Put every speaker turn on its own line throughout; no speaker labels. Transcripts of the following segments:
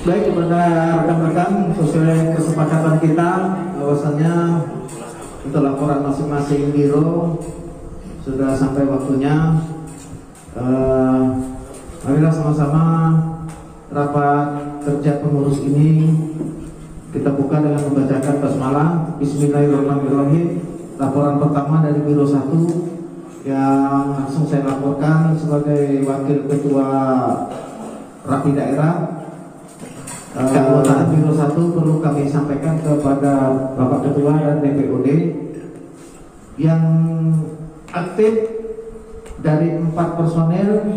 Baik, kepada rekan-rekan, sesuai kesepakatan kita bahwasannya untuk laporan masing-masing biro sudah sampai waktunya. Marilah sama-sama rapat kerja pengurus ini kita buka dengan membacakan basmalah. Bismillahirrahmanirrahim. Laporan pertama dari Biro 1 yang langsung saya laporkan sebagai Wakil Ketua Rapi Daerah. Keanggotaan Biro 1 perlu kami sampaikan kepada Bapak Ketua dan DPOD yang aktif dari 4 personel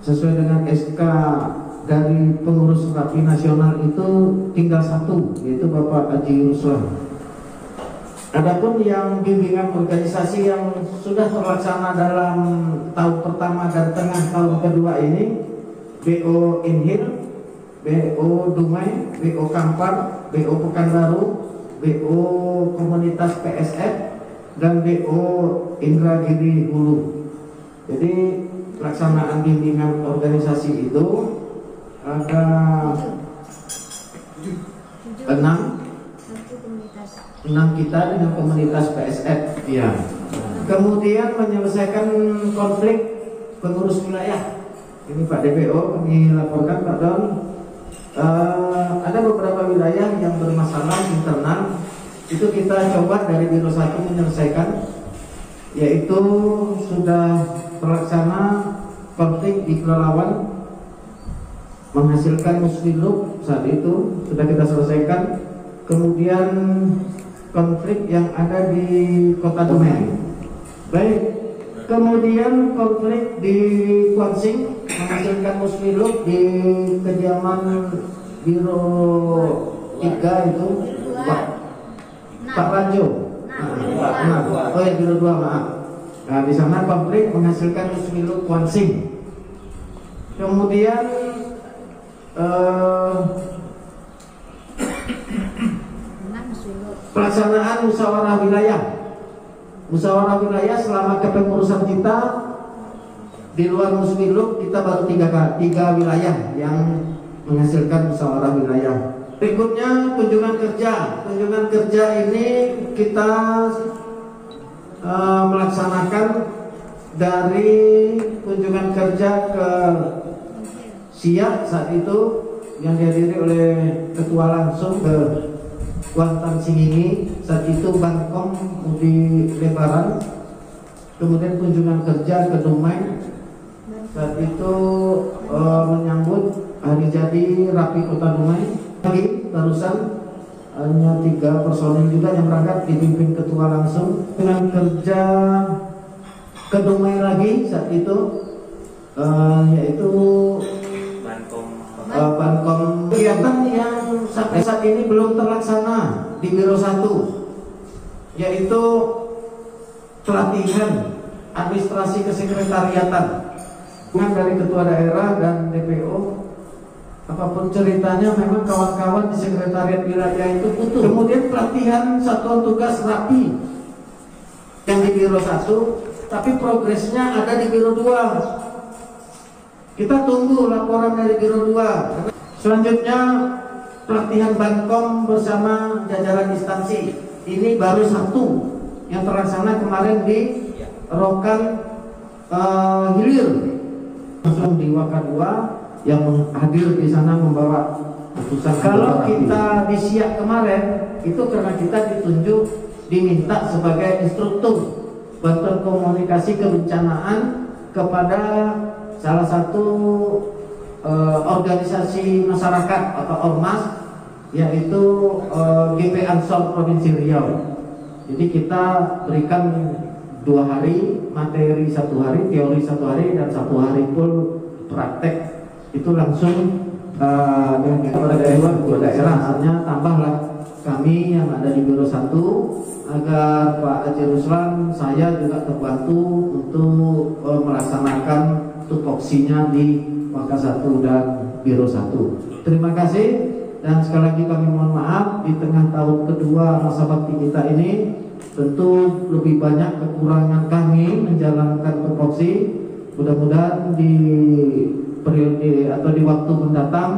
sesuai dengan SK dari pengurus Rapi Nasional itu tinggal 1, yaitu Bapak Haji Ruslan. Adapun yang bimbingan organisasi yang sudah terlaksana dalam tahun pertama dan tengah tahun kedua ini, BO Inhil, BO Dumai, BO Kampar, BO Pekanbaru, BO Komunitas PSF, dan BO Indragiri Hulu. Jadi pelaksanaan bimbingan organisasi itu ada 6 kita dengan komunitas PSF. Ya. Kemudian menyelesaikan konflik pengurus wilayah. Ini Pak DPO kami laporkan Pak Don. Ada beberapa wilayah yang bermasalah internal, itu kita coba dari Biro 1 menyelesaikan, yaitu sudah terlaksana konflik di Kelelawan menghasilkan muslimluk, saat itu sudah kita selesaikan. Kemudian konflik yang ada di Kota Dumai, baik. Kemudian konflik di Kuansing menghasilkan muslimluk di kediaman Biro 3 itu Pak Ranjo. Oh ya, Biro 2, maaf. Nah, di sana konflik menghasilkan muslimluk Kuansing. Kemudian pelaksanaan musyawarah wilayah. Musyawarah wilayah selama kepengurusan kita di luar muslimluk kita baru 3 wilayah yang menghasilkan musyawarah wilayah. Berikutnya kunjungan kerja. Kunjungan kerja ini kita melaksanakan dari kunjungan kerja ke Siak saat itu yang dihadiri oleh ketua langsung ke Kuantan Singingi, saat itu Bangkong Budi Lebaran. Kemudian kunjungan kerja ke Dumai, saat itu menyambut hari jadi Rapi Kota Dumai. Lagi barusan hanya 3 personil juga yang berangkat dipimpin ketua langsung. Dengan kerja ke Dumai lagi saat itu yaitu Bankom. Kegiatan yang sampai saat ini belum terlaksana di Biro 1, yaitu pelatihan administrasi kesekretariatan dari ketua daerah dan DPO. Apapun ceritanya, memang kawan-kawan di sekretariat wilayah itu butuh. Kemudian pelatihan satuan tugas Rapi yang di Biro 1, tapi progresnya ada di Biro 2. Kita tunggu laporan dari Biro 2. Selanjutnya pelatihan Bankom bersama jajaran instansi. Ini baru 1 yang terlaksana kemarin di Rokan Hilir. Langsung di Waka 2 yang hadir di sana membawa putusan. Kalau kita di Siak kemarin itu karena kita ditunjuk diminta sebagai instruktur bantuan komunikasi kebencanaan kepada salah satu organisasi masyarakat atau ormas, yaitu GP Ansor Provinsi Riau. Jadi kita berikan 2 hari materi, 1 hari teori, 1 hari dan 1 hari full praktek. Itu langsung dengan kepada daerah. Artinya tambahlah kami yang ada di Biro 1 agar Pak Haji Ruslan, saya juga terbantu untuk melaksanakan tupoksinya di Waka 1 dan Biro 1. Terima kasih, dan sekali lagi kami mohon maaf di tengah tahun kedua masa bakti kita ini tentu lebih banyak kekurangan kami menjalankan tupoksi. Mudah-mudahan di periode atau di waktu mendatang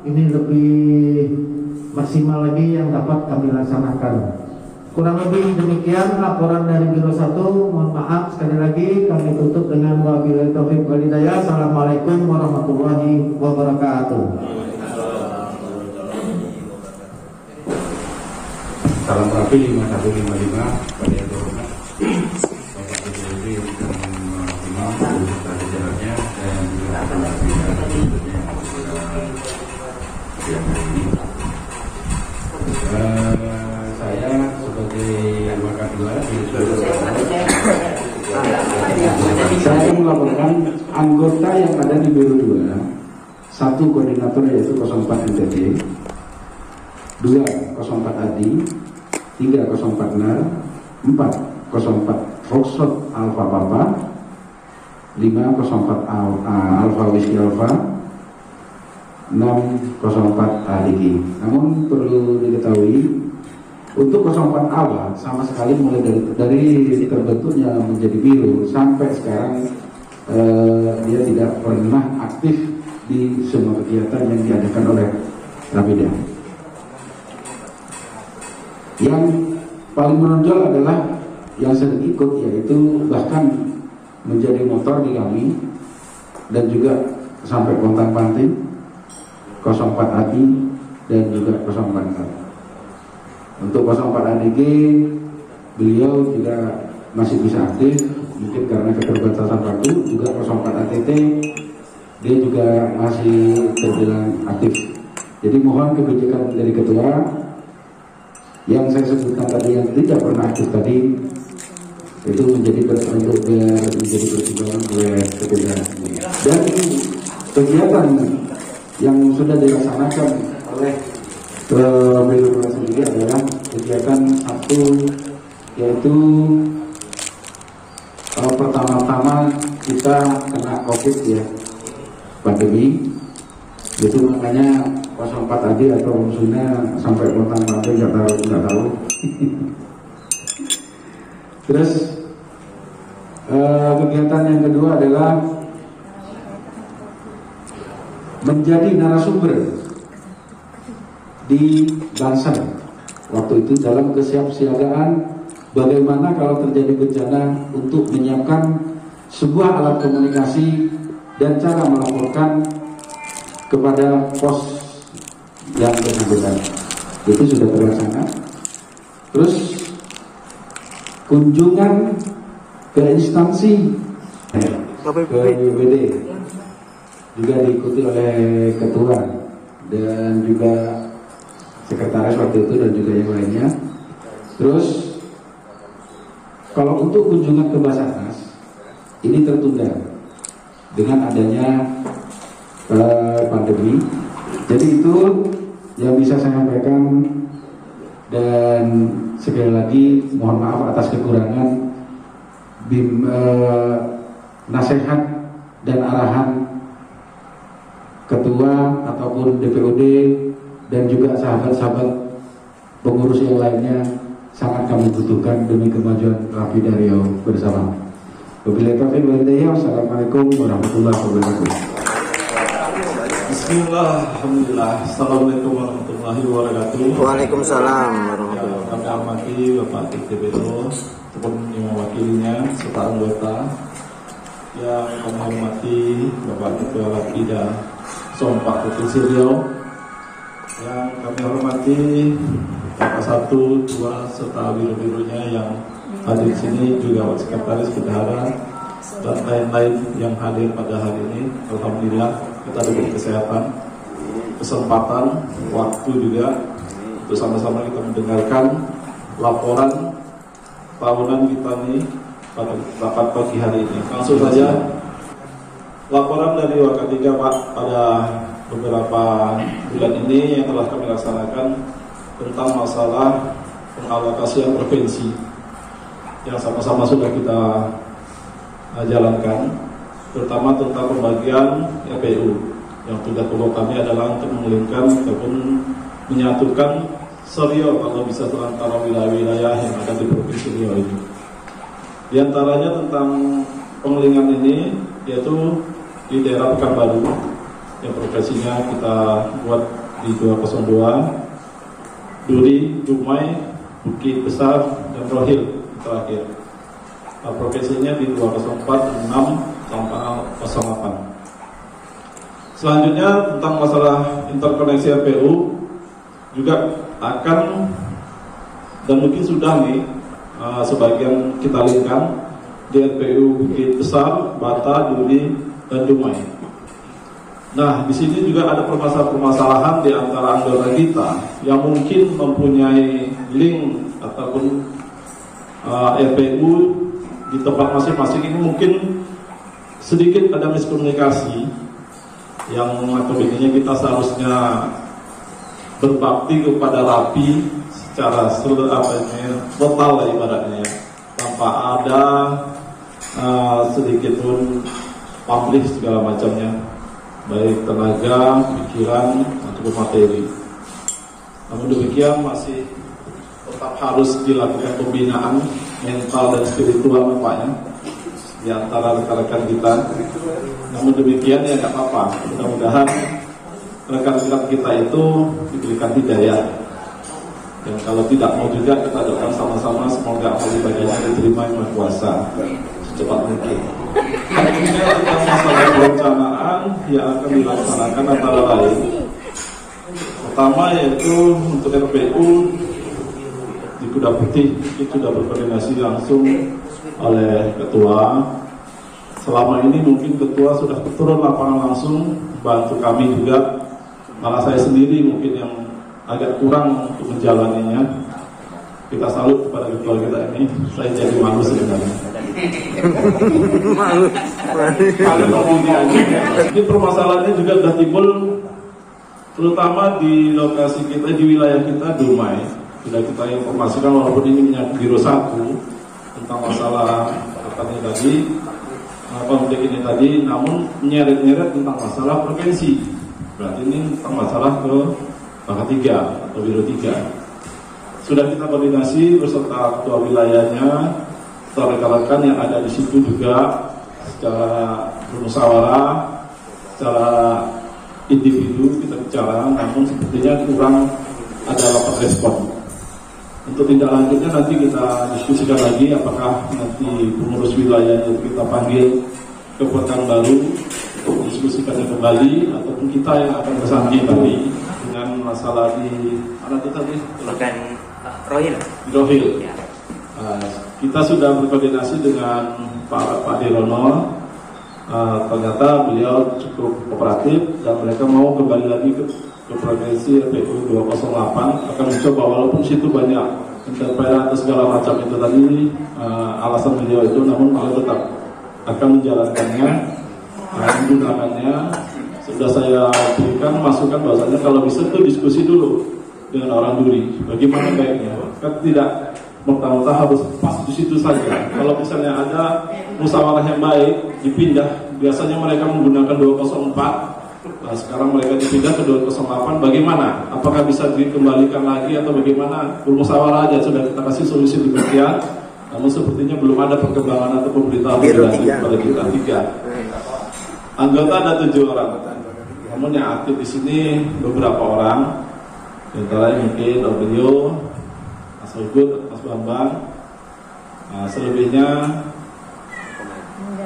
ini lebih maksimal lagi yang dapat kami laksanakan. Kurang lebih demikian laporan dari Biro 1. Mohon maaf sekali lagi, kami tutup dengan wabillahi taufiq wal hidayah. Assalamualaikum warahmatullahi wabarakatuh.
Salam rapi 5155 pada yang terhormat Bapak DPRD yang sudah mengimam beserta jajarannya dan juga pendampingan berikutnya yang siang hari ini. Saya sebagai Wakabila saya akan melaporkan anggota yang ada di Biro 2, 1 koordinator yaitu 04 NTT, 2 04 ADI, 3 04 NAR, 4 04 Foxtrot Alpha Papa, 5 04 Alpha Whiskey Alpha, 6 04 ADG. Namun perlu diketahui untuk 04 awal sama sekali mulai dari terbentuknya menjadi biro sampai sekarang dia tidak pernah aktif di semua kegiatan yang diadakan oleh Rapida. Yang paling menonjol adalah yang sering ikut, yaitu bahkan menjadi motor di kami dan juga sampai pontang-panting 04 ADI dan juga 04 NAR. Untuk 04 ADG beliau juga masih bisa aktif, mungkin karena keterbatasan waktu. Juga 04 ATT dia juga masih terbilang aktif. Jadi mohon kebijakan dari ketua yang saya sebutkan tadi yang tidak pernah aktif tadi itu menjadi pertimbangan oleh ketua. Dan kegiatan yang sudah dilaksanakan oleh Biro sendiri adalah kegiatan satu, yaitu pertama-tama kita kena COVID ya, pandemi. Itu makanya 04 tadi atau musuhnya sampai pontang-panting nggak tahu. Terus kegiatan yang kedua adalah menjadi narasumber di Banser. Waktu itu dalam kesiapsiagaan bagaimana kalau terjadi bencana untuk menyiapkan sebuah alat komunikasi dan cara melaporkan kepada pos yang bersangkutan. Itu sudah terlaksana. Terus kunjungan ke instansi ke BPD juga diikuti oleh ketua dan juga sekretaris waktu itu dan juga yang lainnya. Terus kalau untuk kunjungan ke Basarnas ini tertunda dengan adanya pandemi. Jadi itu yang bisa saya sampaikan, dan sekali lagi mohon maaf atas kekurangan nasihat dan arahan ketua ataupun DPOD dan juga sahabat-sahabat pengurus yang lainnya sangat kami butuhkan demi kemajuan Rapida Riau bersama. Wabillahi taufiq wal hidayah. Wassalamualaikum warahmatullahi wabarakatuh.
Bismillah, alhamdulillah. Assalamualaikum warahmatullahi wabarakatuh.
Waalaikumsalam warahmatullahi wabarakatuh.
Kami hormati Bapak DPO ataupun yang mewakilinya serta anggota. Yang kami hormati Bapak Ketua Rapida Sompak Provinsi Riau. Yang kami hormati Bapak 1, 2 serta biro-bironya yang hadir di sini, juga sekretaris bendahara dan lain-lain yang hadir pada hari ini. Alhamdulillah kita diberi kesehatan, kesempatan, waktu juga untuk sama-sama kita mendengarkan laporan tahunan kita nih pada rapat pagi hari ini. Langsung saja laporan dari Wakatiga Pak pada beberapa bulan ini yang telah kami laksanakan tentang masalah pengalokasian provinsi yang sama-sama sudah kita jalankan, terutama tentang pembagian RPU yang tugas pokok kami adalah untuk mengelingkan ataupun menyatukan Riau kalau bisa antara wilayah-wilayah yang ada di Provinsi Riau ini. Di antaranya tentang pengelingan ini yaitu di daerah Pekanbaru yang profesinya kita buat di 202, Duri, Dumai, Bukit Besar, dan Rohil terakhir. Profesinya di 204, 6, sampai 08. Selanjutnya tentang masalah interkoneksi RPU juga akan dan mungkin sudah nih sebagian kita linkkan di RPU Bukit Besar, Bata, Duri, dan Dumai. Nah, di sini juga ada permasalahan di antara anggota kita yang mungkin mempunyai link ataupun RPU di tempat masing-masing. Ini mungkin sedikit ada miskomunikasi yang notabene kita seharusnya berbakti kepada Rapi secara total lah ibaratnya, tanpa ada sedikit pun pamrih segala macamnya, baik tenaga, pikiran, ataupun materi. Namun demikian masih tetap harus dilakukan pembinaan mental dan spiritual nampaknya di antara rekan-rekan kita. Namun demikian ya nggak apa-apa, mudah-mudahan rekan-rekan kita itu diberikan hidayah. Dan kalau tidak mau juga kita doakan sama-sama semoga amal ibadahnya diterima yang Maha Kuasa secepat mungkin. Kemudian tentang masalah perencanaan yang akan dilaksanakan antara lain, pertama yaitu untuk RPU di Kuda Putih itu sudah berkoordinasi langsung oleh ketua. Selama ini mungkin ketua sudah turun lapangan langsung bantu kami juga, malah saya sendiri mungkin yang agak kurang untuk menjalaninya. Kita salut kepada ketua kita ini. Saya jadi malu sebenarnya. Mungkin permasalahannya juga sudah timbul, terutama di lokasi kita, di wilayah kita Dumai. Sudah kita informasikan walaupun ini menyangkut Biro 1 tentang masalah katanya tadi, konflik ini tadi, namun nyeret-nyeret tentang masalah provinsi. Berarti ini tentang masalah ke Bangka 3 atau Biro 3. Sudah kita koordinasi beserta ketua wilayahnya, rekan-rekan yang ada di situ juga secara bermusyawarah, secara individu kita bicara, namun sepertinya kurang ada rapat respon. Untuk tindak lanjutnya nanti kita diskusikan lagi, apakah nanti pengurus wilayah itu kita panggil ke Pekanbaru untuk diskusikannya kembali, ataupun kita yang akan kesana kembali dengan masalah di mana itu tadi? Rohil. Ya. Kita sudah berkoordinasi dengan Pak Dirono. Ternyata beliau cukup kooperatif dan mereka mau kembali lagi ke provinsi RPU 208, akan mencoba walaupun situ banyak interferensi atau segala macam itu tadi alasan beliau itu, namun beliau tetap akan menjalankannya, menggunakannya. Sudah saya berikan masukan bahwasanya kalau bisa itu diskusi dulu dengan orang Duri, bagaimana baiknya. Kan tidak merta-merta harus pas di situ saja. Kalau misalnya ada musyawarah yang baik, dipindah. Biasanya mereka menggunakan 204. Nah, sekarang mereka dipindah ke 208. Bagaimana? Apakah bisa dikembalikan lagi atau bagaimana? Bermusyawarah aja, sudah kita kasih solusi demikian. Namun sepertinya belum ada perkembangan atau pemberitahuan kepada kita 3. Anggota ada 7 orang. Namun yang aktif di sini beberapa orang. Di antaranya mungkin Obrio, Mas Ugut, Mas Bambang. Nah, selebihnya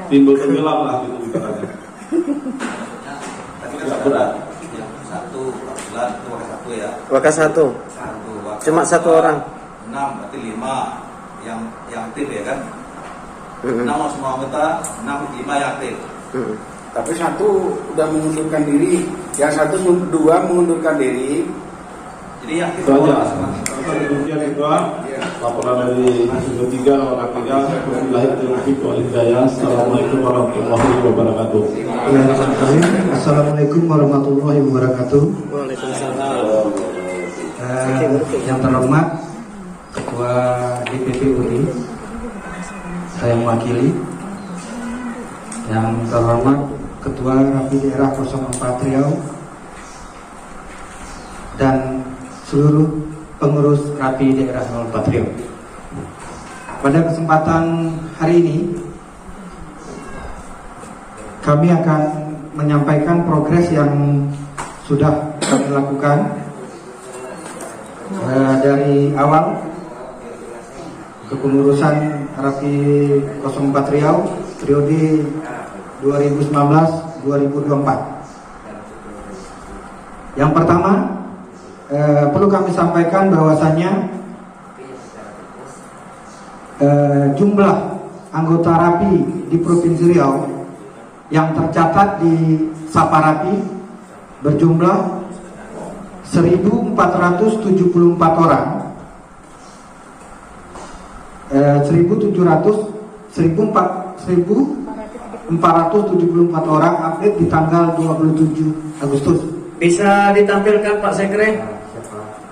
timbul tenggelam lah gitu bicaranya. Tidak berat.
Yang satu bulan itu waktu 1 ya.
Waktu 1. Cuma 1 orang.
6 berarti 5 yang aktif ya kan. 6 semua anggota, 5 yang aktif.
Tapi 1 udah mengundurkan diri, yang 1 2 mengundurkan diri.
Jadi yang aktif
demikian itu laporan dari 3 nomor 3. Assalamualaikum warahmatullahi wabarakatuh.
Assalamualaikum warahmatullahi wabarakatuh.
Waalaikumsalam.
Yang terhormat Ketua DPP UNI, saya mewakili. Yang terhormat Ketua Rapi Daerah 04 Riau dan seluruh pengurus Rapi Daerah 04 Riau. Pada kesempatan hari ini kami akan menyampaikan progres yang sudah kami lakukan dari awal kepengurusan Rapi 04 Riau periode 2019-2024. Yang pertama, perlu kami sampaikan bahwasannya jumlah anggota Rapi di Provinsi Riau yang tercatat di Saparapi berjumlah 1.474 orang. 1.474 orang update di tanggal 27 Agustus.
Bisa ditampilkan Pak Sekre?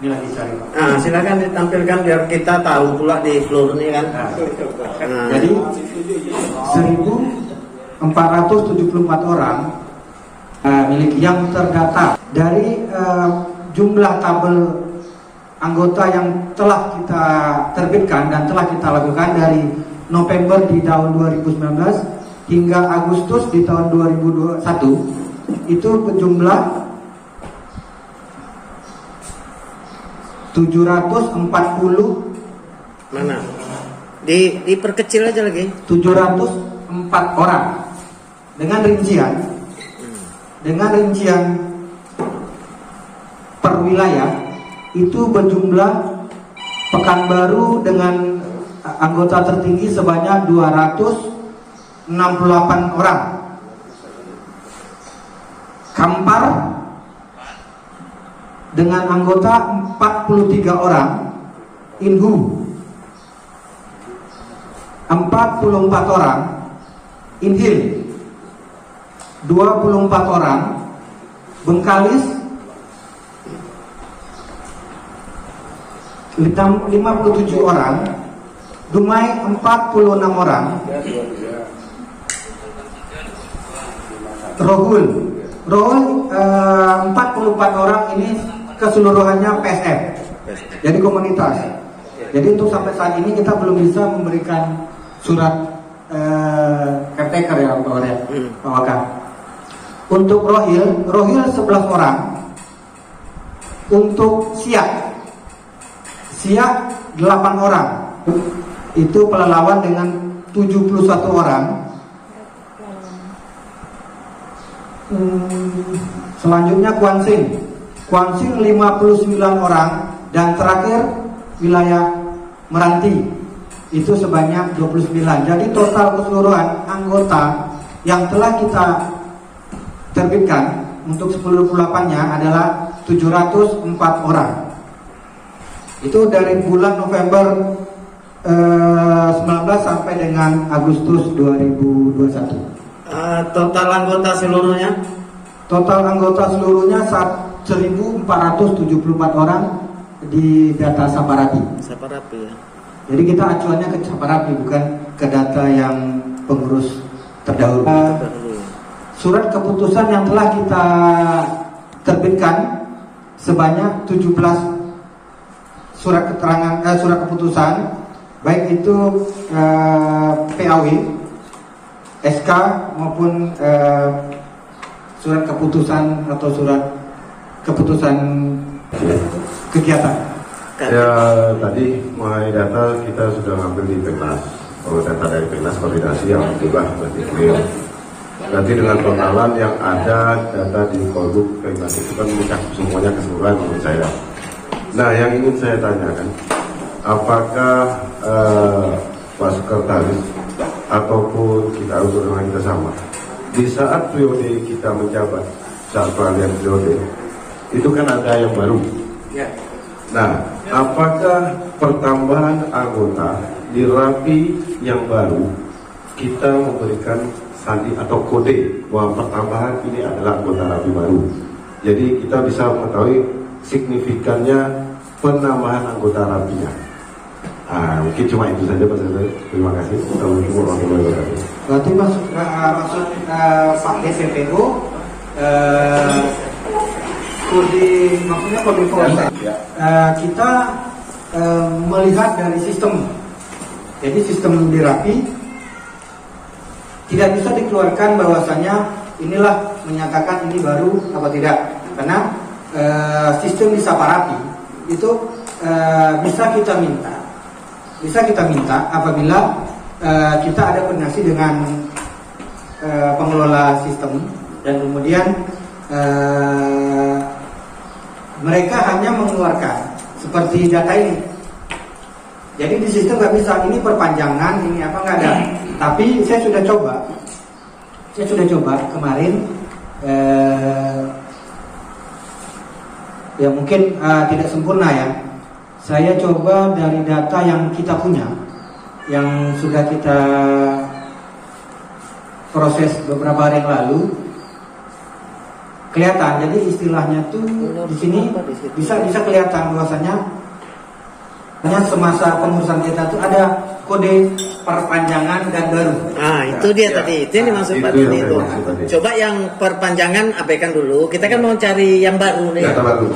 Ini lagi cari Pak.
Nah, silakan ditampilkan biar kita tahu pula di seluruh ini kan.
Jadi 1.474 orang milik yang terdata dari jumlah tabel anggota yang telah kita terbitkan dan telah kita lakukan dari November di tahun 2019 hingga Agustus di tahun 2021 itu berjumlah 740.
Mana? Diperkecil aja lagi.
704 orang dengan rincian per wilayah itu berjumlah Pekanbaru dengan anggota tertinggi sebanyak 268 orang, Kampar dengan anggota 43 orang, Inhu 44 orang, Inhil 24 orang, Bengkalis 57 orang, Dumai 46 orang, Rohul 44 orang ini keseluruhannya PSM, jadi komunitas. Jadi untuk sampai saat ini kita belum bisa memberikan surat caretaker ya Pak Wakar. Untuk Rohil 11 orang. Untuk Siak 8 orang. Itu pelelawan dengan 71 orang. Selanjutnya Kuansing 59 orang. Dan terakhir wilayah Meranti itu sebanyak 29. Jadi total keseluruhan anggota yang telah kita terbitkan untuk 10/8-nya adalah 704 orang. Itu dari bulan November 19 sampai dengan Agustus 2021.
Total anggota seluruhnya?
Total anggota seluruhnya 1.474 orang di data Saparapi.
Saparapi ya.
Jadi kita acuannya ke Saparapi, bukan ke data yang pengurus terdahulu. Surat keputusan yang telah kita terbitkan sebanyak 17 surat keputusan, baik itu PAW, SK maupun surat keputusan atau surat keputusan kegiatan.
Ya, tadi mengenai data kita sudah ngambil di Peknas. Kalau data dari Peknas koordinasi yang alhamdulillah berarti clear. Nanti dengan totalan yang ada data di Kolbuk Peknas itu kan semuanya keseluruhan menurut saya. Nah, yang ingin saya tanyakan, apakah Pak Sekretaris ataupun kita usul kita sama di saat periode kita menjabat, saat peralihan periode itu kan ada yang baru.
Ya.
Nah, apakah pertambahan anggota di Rapi yang baru kita memberikan sandi atau kode bahwa pertambahan ini adalah anggota Rapi baru. Jadi kita bisa mengetahui signifikannya penambahan anggota Rapinya. Mungkin cuma itu saja Pak Sekretari. Terima kasih. Assalamualaikum warahmatullahi wabarakatuh.
Berarti maksud Pak DPPO maksudnya kode proses. Kita melihat dari sistem. Jadi sistem di Rapi tidak bisa dikeluarkan bahwasanya inilah menyatakan ini baru apa tidak, karena sistem di Saparapi itu bisa kita minta apabila kita ada koordinasi dengan pengelola sistem dan kemudian mereka hanya mengeluarkan seperti data ini. Jadi di sistem nggak bisa ini perpanjangan, ini apa, nggak ada. Tapi saya sudah coba kemarin, ya mungkin tidak sempurna ya. Saya coba dari data yang kita punya, yang sudah kita proses beberapa hari yang lalu, kelihatan. Jadi istilahnya tuh di sini bisa kelihatan bahwasanya semasa pengurusan kita tuh ada kode perpanjangan dan baru.
Nah, itu dia tadi. Itu yang dimaksud Pak Dini itu. Coba yang perpanjangan abaikan dulu. Kita kan mau cari yang baru nih.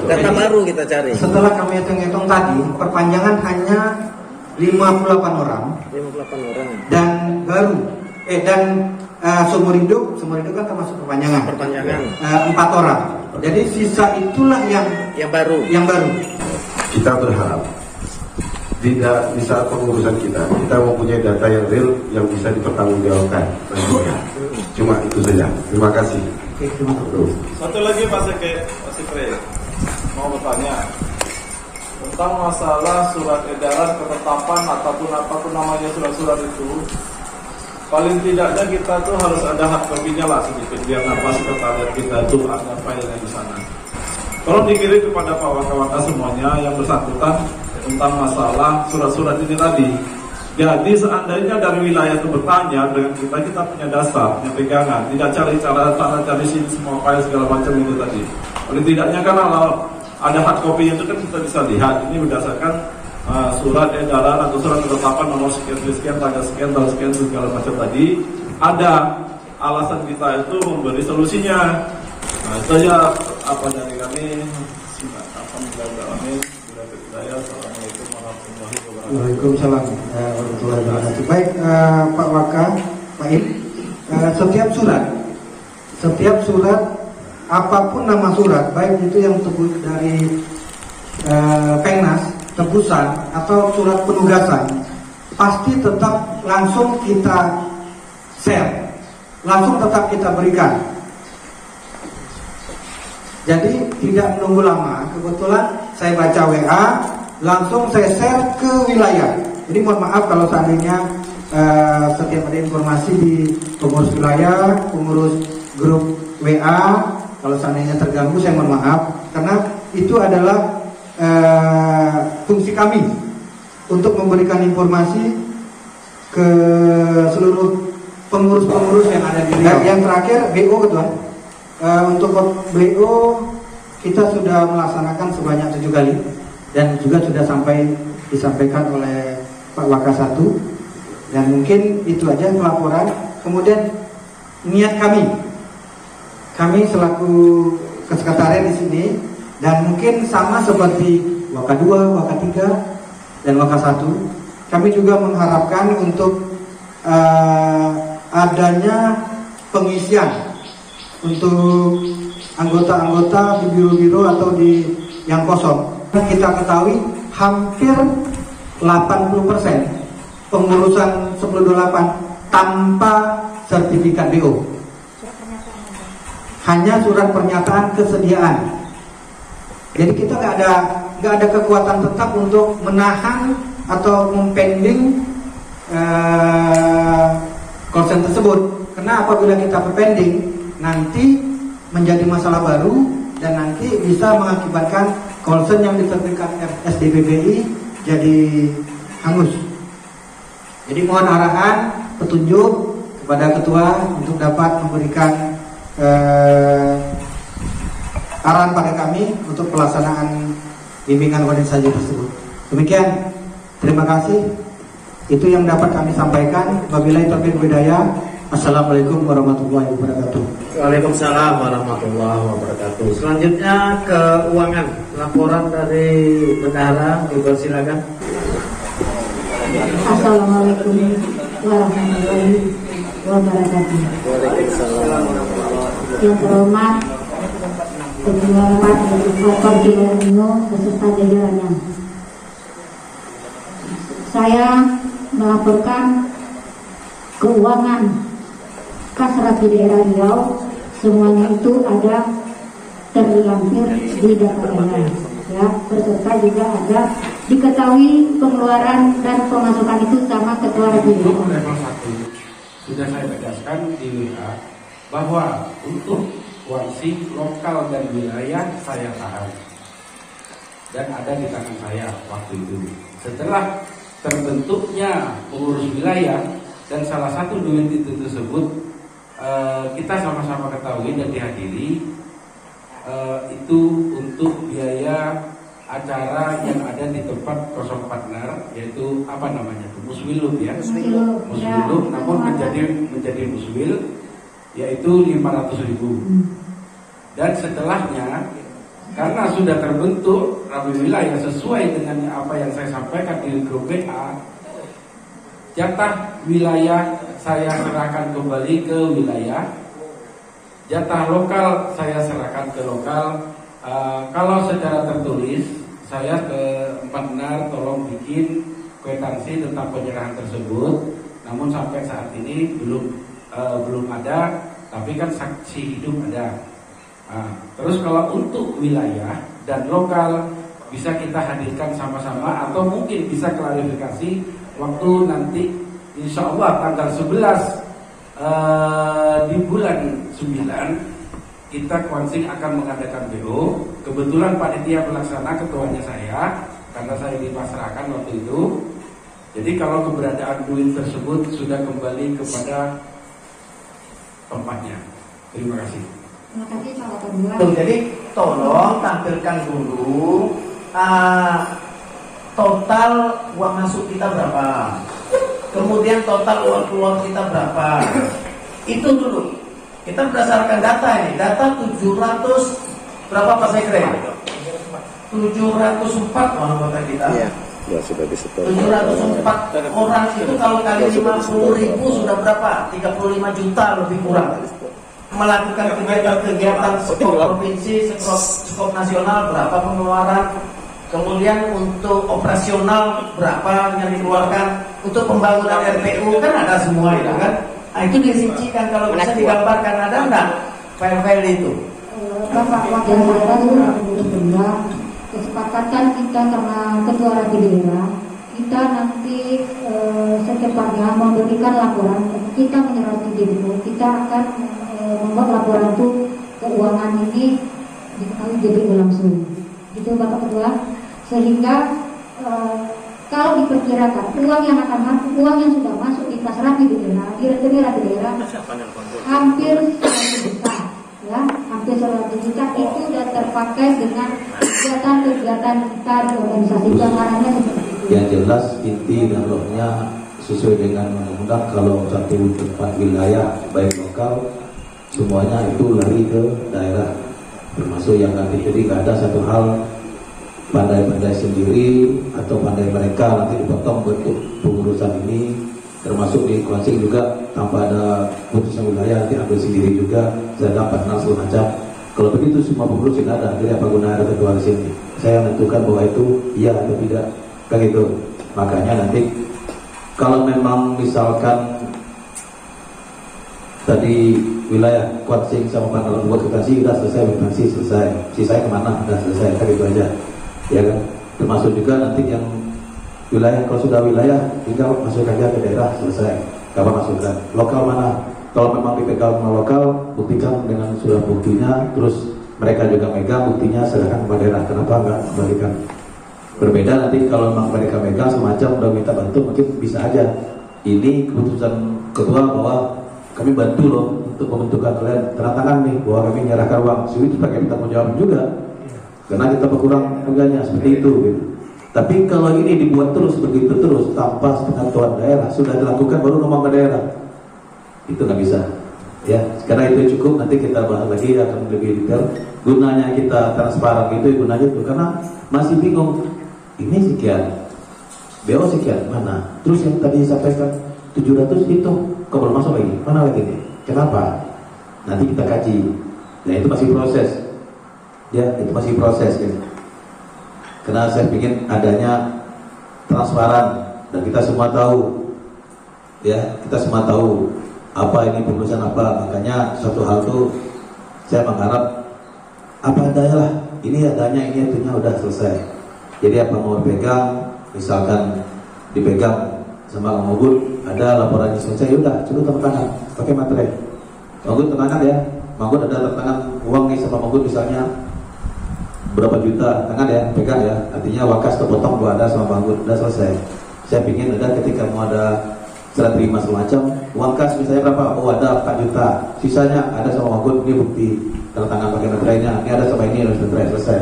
Data baru kita cari.
Setelah kami hitung-hitung tadi, perpanjangan hanya 58 orang.
58 orang.
Dan baru seumur hidup kan termasuk perpanjangan. 4 orang. Jadi sisa itulah yang baru.
Kita berharap tidak di saat pengurusan kita mempunyai data yang real yang bisa dipertanggungjawabkan. Cuma itu saja. Terima kasih.
Satu lagi Pak Sekre, mau bertanya tentang masalah surat edaran ketetapan ataupun apapun namanya surat-surat itu. Paling tidaknya kita tuh harus ada hard copy-nya lah sedikit biar apa sekretariat kita tuh ada filenya di sana. Tolong dikirim kepada Pak Waka-Waka semuanya yang bersangkutan tentang masalah surat-surat ini tadi. Jadi seandainya dari wilayah itu bertanya dengan kita punya dasar, punya pegangan, tidak cari cari sini semua file segala macam itu tadi. Paling tidaknya kan kalau ada hard copy itu kan kita bisa lihat ini berdasarkan surat edaran atau surat ketetapan nomor sekian tanggal sekian segala macam tadi, ada alasan kita itu memberi solusinya. Nah itu ya apa dari kami. Assalamualaikum warahmatullahi wabarakatuh.
Waalaikumsalam warahmatullahi wabarakatuh. Baik Pak Waka, Pak Im, setiap surat apapun nama surat, baik itu yang dari Pengnas, tebusan atau surat penugasan, pasti tetap langsung kita share, langsung tetap kita berikan. Jadi tidak menunggu lama. Kebetulan saya baca WA, langsung saya share ke wilayah. Jadi mohon maaf kalau seandainya setiap ada informasi di pengurus wilayah, pengurus grup WA, kalau seandainya terganggu saya mohon maaf, karena itu adalah fungsi kami untuk memberikan informasi ke seluruh pengurus-pengurus yang ada di Riau. Yang terakhir BO Ketua. Untuk BO kita sudah melaksanakan sebanyak 7 kali dan juga sudah disampaikan oleh Pak Waka 1, dan mungkin itu aja pelaporan. Kemudian niat kami selaku kesekretariat di sini, dan mungkin sama seperti Waka 2, Waka 3 dan Waka 1, kami juga mengharapkan untuk adanya pengisian untuk anggota-anggota di biro-biro atau di yang kosong. Kita ketahui hampir 80% pengurusan 1028 tanpa sertifikat BO, hanya surat pernyataan kesediaan. Jadi kita nggak ada kekuatan tetap untuk menahan atau mempending call center tersebut, karena apabila kita pending nanti menjadi masalah baru dan nanti bisa mengakibatkan call center yang diterbitkan SDPBI jadi hangus. Jadi mohon arahan, petunjuk kepada ketua untuk dapat memberikan arahan pada kami untuk pelaksanaan bimbingan organisasi tersebut. Demikian, terima kasih. Itu yang dapat kami sampaikan. Wabillahi taufiq hidayah. Assalamualaikum warahmatullahi wabarakatuh.
Waalaikumsalam warahmatullahi wabarakatuh. Selanjutnya keuangan, laporan dari bendahara, dipersilakan.
Assalamualaikum warahmatullahi wabarakatuh.
Waalaikumsalam warahmatullahi wabarakatuh.
yang terhormat Ketua Legislator Bino beserta jajarannya. Saya melaporkan keuangan kas rapi daerah Riau, semuanya itu ada terlampir di data daerah, ya, beserta juga ada diketahui pengeluaran dan pemasukan itu sama ketua rapi daerah.
Level 1 sudah saya tegaskan di WA bahwa untuk koalisi lokal dan wilayah saya tahan dan ada di tangan saya waktu itu. Setelah terbentuknya pengurus wilayah dan salah satu duit itu tersebut kita sama-sama ketahui dan dihadiri, itu untuk biaya acara yang ada di tempat 04 Nar, yaitu apa namanya itu, Muswilub ya, Muswilub, namun menjadi Muswil, yaitu 500.000. Dan setelahnya, karena sudah terbentuk rapi wilayah sesuai dengan apa yang saya sampaikan di grup WA, jatah wilayah saya serahkan kembali ke wilayah, jatah lokal saya serahkan ke lokal. Kalau secara tertulis, saya ke 4 Nar tolong bikin kwitansi tentang penyerahan tersebut. Namun sampai saat ini belum ada, tapi kan saksi hidup ada. Terus kalau untuk wilayah dan lokal bisa kita hadirkan sama-sama, atau mungkin bisa klarifikasi waktu nanti insya Allah tanggal 11 di bulan 9 kita Kwansing akan mengadakan BO. Kebetulan panitia pelaksana ketuanya saya, karena saya dipasrahkan waktu itu. Jadi kalau keberadaan duit tersebut sudah kembali kepada tempatnya. Terima kasih.
Terima kasih Pak Ketua.
Jadi tolong tampilkan dulu total uang masuk kita berapa, kemudian total uang keluar kita berapa. Itu dulu. Kita berdasarkan data ini, data 700 berapa Pak Sekre? 704 anggota kita.
Iya, ya sudah disetor.
704 orang itu kalau kali 50.000 sudah berapa? 35 juta lebih kurang. Melakukan kegiatan-kegiatan skop provinsi, skop nasional berapa pengeluaran? Kemudian untuk operasional berapa yang dikeluarkan? Untuk pembangunan RPU kan ada semua itu kan? Nah, itu disincikan, kalau bisa digambarkan, ada enggak file-file itu?
Bapak Wakil Daerah sudah berdua kesepakatan kita sama ketua rapi daerah, kita nanti secepatnya memberikan laporan. Kita menyerahkan demo, kita akan membuat laporan itu keuangan ini jadi berlangsung. Itu Bapak Ketua, sehingga kalau diperkirakan uang yang sudah masuk di kas rapi daerah, di rekening rapi daerah hampir 100 juta, ya, hampir 100 juta itu sudah terpakai dengan kegiatan-kegiatan kita di organisasi anggarannya seperti itu.
Yang jelas inti dan rohnya sesuai dengan undang-undang, kalau satu tempat wilayah baik lokal semuanya itu lari ke daerah, termasuk yang nanti. Jadi nggak ada satu hal pandai-pandai sendiri atau pandai mereka nanti dipotong bentuk pengurusan ini, termasuk di Kwansing juga tanpa ada putusan wilayah nanti ambil sendiri juga, saya dapat langsung macam. Kalau begitu semua pengurus tidak ada, jadi apa gunanya ada ketua di sini? Saya menentukan bahwa itu iya atau tidak, kan itu. Makanya nanti kalau memang misalkan tadi wilayah Kwansing sama Pangkalan buat kwitansi sudah selesai, kwitansi selesai, sisanya kemana? Sudah selesai, kan itu aja. Ya kan, termasuk juga nanti yang wilayah, kalau sudah wilayah tinggal masukkan aja ke daerah, selesai, kapan masukkan. Lokal mana? Kalau memang dipegang sama lokal, buktikan dengan surat buktinya, terus mereka juga megang buktinya, serahkan kepada daerah. Kenapa enggak kembalikan? Berbeda nanti kalau memang mereka megang semacam udah minta bantu, mungkin bisa aja. Ini keputusan ketua bahwa kami bantu loh untuk pembentukan kalian, tanda tangan nih bahwa kami menyerahkan uang, itu pakai minta menjawab juga. Karena kita berkurang harganya seperti itu gitu. Tapi kalau ini dibuat terus begitu terus tanpa sepengetahuan daerah, sudah dilakukan baru ngomong ke daerah, itu nggak bisa. Ya, karena itu cukup, nanti kita bahas lagi akan lebih detail. Gunanya kita transparan itu, gunanya itu karena masih bingung. Ini sekian, BO sekian, mana? Terus yang tadi sampaikan 700 itu kok belum masuk lagi? Mana lagi nih? Kenapa? Nanti kita kaji. Nah itu masih proses, ya itu masih proses gitu. Karena saya ingin adanya transparan dan kita semua tahu, ya kita semua tahu apa ini pengurusan apa. Makanya suatu hal tuh saya mengharap apa adanya lah, ini adanya, ini itunya udah selesai. Jadi apa mau dipegang, misalkan dipegang sama Kang Ogut, ada laporan yang selesai, udah coba tanda tangan pakai materai. Kang Ogut tanda tangan ya, Kang Ogut ada tanda tangan uang nih sama Kang Ogut misalnya berapa juta, tangan ya, pegang ya. Artinya wakas terpotong gua ada sama Kang Ogut, udah selesai. Saya ingin ada ketika mau ada serah terima semacam uang kas misalnya berapa, oh ada 4 juta, sisanya ada sama Kang Ogut, ini bukti tanda tangan pakai meterainya, ini ada sama ini harus meterai, selesai.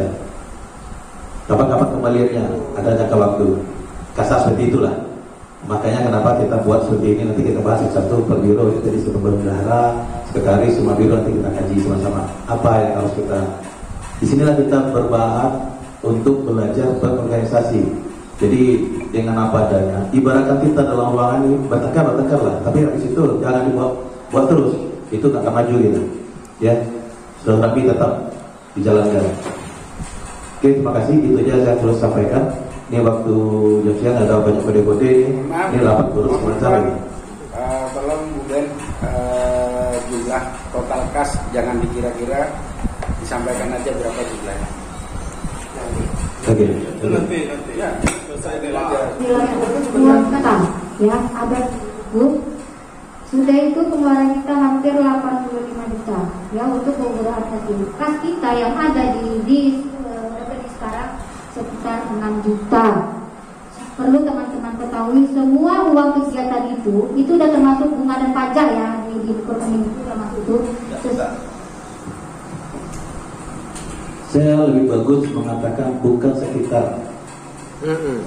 Kapan-kapan kembaliannya, ada jangka waktu. Kasar seperti itulah. Makanya kenapa kita buat seperti ini, nanti kita bahas satu per biro, kita di bendahara, sekretaris, semua biro nanti kita kaji sama-sama apa yang harus kita. Disinilah kita berbahan untuk belajar berorganisasi. Jadi dengan apa adanya, ibaratkan kita dalam ruangan ini bertengkar lah, tapi habis itu jangan dibuat terus, itu nggak akan maju gitu. Ya, sudah rapi tetap dijalankan. Oke, terima kasih. Itu aja saya perlu sampaikan. Ini waktu jam siang ada banyak kode-kode. Ini rapat buruk sebentar lagi.
Tolong kemudian jumlah total kas jangan dikira-kira, disampaikan aja berapa jumlahnya.
Oke.
Nanti ya. Selesai
kata ya ada Bu. Sudah itu pengeluaran kita hampir 85 juta ya untuk penggunaan kas kita yang ada di rekening sekarang sekitar 6 juta. Perlu teman-teman ketahui semua uang kegiatan itu udah termasuk bunga dan pajak ya di rekening itu termasuk itu.
Saya lebih bagus mengatakan bukan sekitar.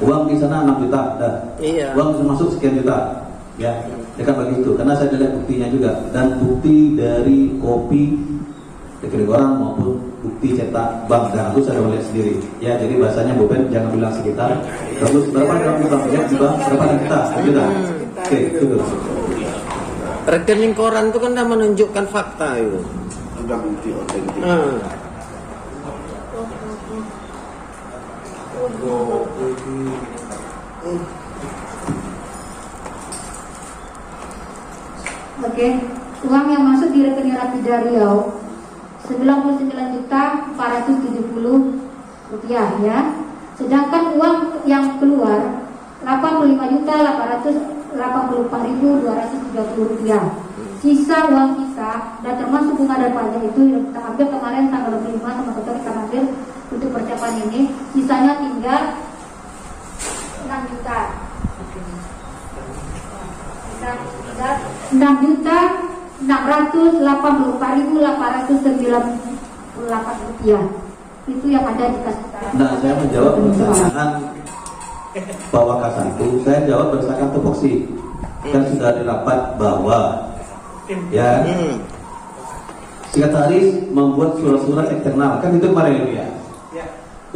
Uang di sana 6 juta, dah.
Iya.
Uang masuk sekian juta, ya. Dekat begitu. Karena saya lihat buktinya juga, dan bukti dari kopi rekening orang maupun bukti cetak bank, dan aku saya lihat sendiri. Ya, jadi bahasanya Boben jangan bilang sekitar. Terus berapa dalam bank? Ya, di bank berapa juta? Juta. Oke, itu.
Rekening koran itu kan sudah menunjukkan fakta itu.
Sudah bukti otentik.
Oke, uang yang masuk di rekening Rapida Riau 99.470 rupiah ya. Sedangkan uang yang keluar 85.884.230 rupiah. Sisa uang sisa dan termasuk bunga dan pajak itu yang kita ambil kemarin tanggal 25 sama kita ambil untuk persiapan ini. Sisanya tinggal 6 juta. Sisa tinggal 6.684.898 rupiah. Itu yang ada di kas kita.
Nah, saya menjawab pertanyaan Pak Wakasatu. Saya jawab berdasarkan tupoksi. Kan sudah dirapat bahwa ya sekretaris membuat surat-surat eksternal, kan itu kemarin ya.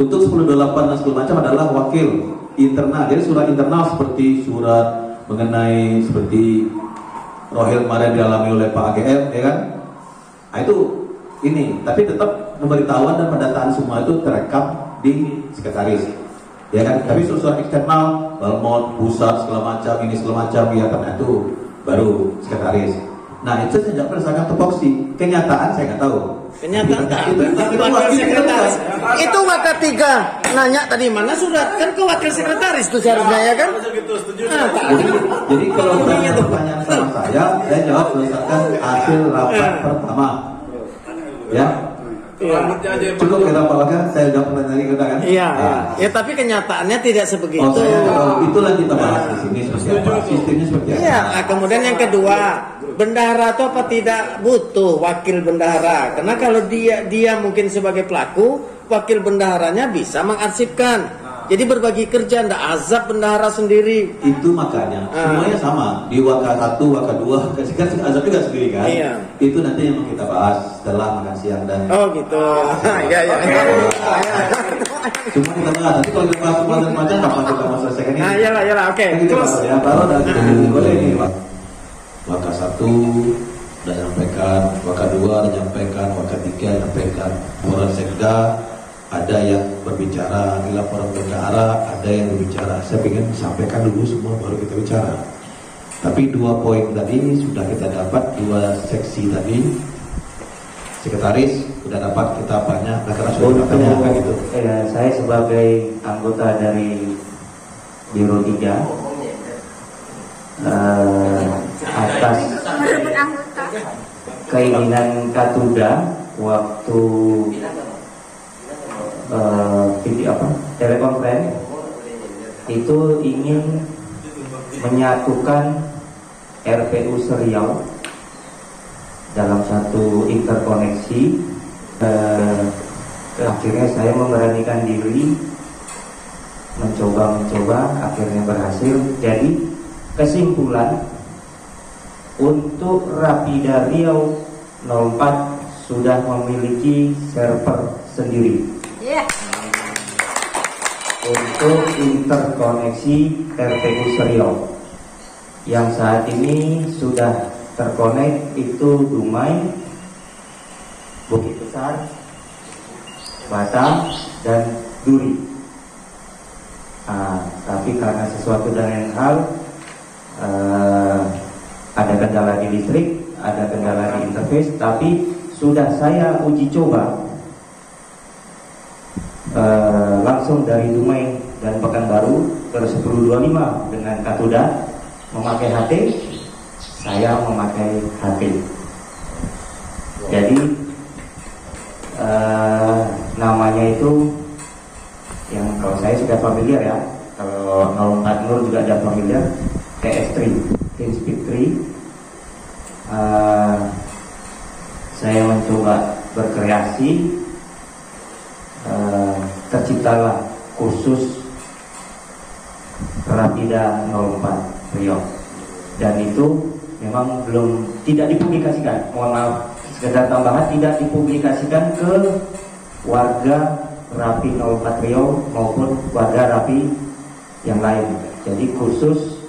Untuk 1028 dan segala macam adalah wakil internal. Jadi surat internal seperti surat mengenai seperti rohil kemarin dialami oleh Pak AGM, ya kan? Nah, itu ini, tapi tetap pemberitahuan dan pendataan semua itu terekam di sekretaris, ya kan? Tapi surat eksternal, Balmont, pusat segala macam, ini segala macam, ya karena itu baru sekretaris. Nah, itu saya jawab berdasarkan tupoksi. Kenyataan saya nggak tahu.
Kenyataan itu wakil sekretaris. Itu wakil 3 nanya tadi mana surat, kan ke wakil sekretaris itu seharusnya ya kan?
Jadi kalau pertanyaan sama saya jawab berdasarkan hasil rapat pertama. Ya. Cukup kita Pak Wakil, saya jawab pertanyaan kita kan?
Iya. Ya tapi kenyataannya tidak sebegitu.
Oh, itulah kita bahas di sini seperti apa, sistemnya seperti apa.
Iya. Kemudian yang kedua, bendahara itu apa tidak butuh wakil bendahara? Karena kalau dia mungkin sebagai pelaku, wakil bendaharanya bisa mengarsipkan. Jadi berbagi kerja, ndak azab bendahara sendiri.
Itu makanya semuanya sama di waka 1, waka 2, kan azab juga sendiri kan.
Iya.
Itu nanti yang kita bahas setelah makan siang dan.
Oh gitu. Iya.
Cuma kita bahas nanti kalau kita bahas semua dan macam kapan kita mau selesaikan ini.
Iyalah, oke.
Terus ya baru dan boleh ini waka 1, sudah menyampaikan, Waka 2 sudah menyampaikan, Waka 3 menyampaikan, laporan Sekda ada yang berbicara, di laporan bendahara ada yang berbicara. Saya ingin sampaikan dulu semua baru kita bicara. Tapi 2 poin tadi sudah kita dapat, 2 seksi tadi. Sekretaris sudah dapat kita banyak, karena sudah bertanya gitu.
Saya sebagai anggota dari Biro 3 atas keinginan Katuda waktu telekonferensi itu ingin menyatukan RPU Seriau dalam satu interkoneksi. Akhirnya saya memberanikan diri mencoba, akhirnya berhasil. Jadi kesimpulan untuk Rapida Riau 04 sudah memiliki server sendiri untuk interkoneksi RPU Seriau. Yang saat ini sudah terkonek itu Dumai, Bukit Besar, Batam, dan Duri. Tapi karena sesuatu dan lain hal, ada kendala di listrik, ada kendala di interface, tapi sudah saya uji coba langsung dari Dumai dan Pekanbaru ke 1025 dengan Katuda memakai HT, saya memakai HT. Jadi namanya itu yang kalau saya sudah familiar ya, kalau 04 Nur juga ada familiar, TS3, TeamSpeak 3. Saya mencoba berkreasi, terciptalah kursus Rapida 04 Riau, dan itu memang tidak dipublikasikan. Mohon maaf, sekedar tambahan, tidak dipublikasikan ke warga Rapi 04 Riau maupun warga Rapi yang lain. Jadi kursus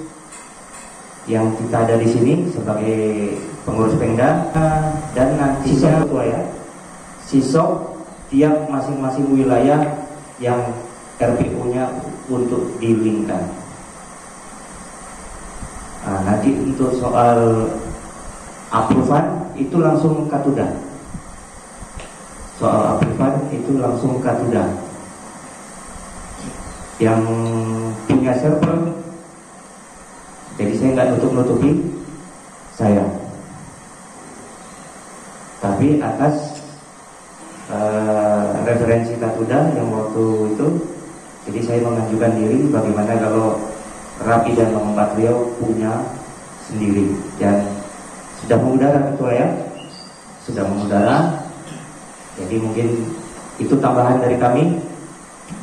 yang kita ada di sini sebagai pengurus Pemda dan nantinya ketua ya, sisok tiap masing-masing wilayah yang RPU-nya untuk dilingkan. Nanti untuk soal approval itu langsung Katuda. Soal approval itu langsung Katuda. Yang punya server, jadi saya nggak nutup-nutupi saya. Tapi atas referensi Katuda yang waktu itu, jadi saya mengajukan diri bagaimana kalau Rapi dan 04 Riau punya sendiri. Dan sudah mengudara ketua ya, sudah mengudara. Jadi mungkin itu tambahan dari kami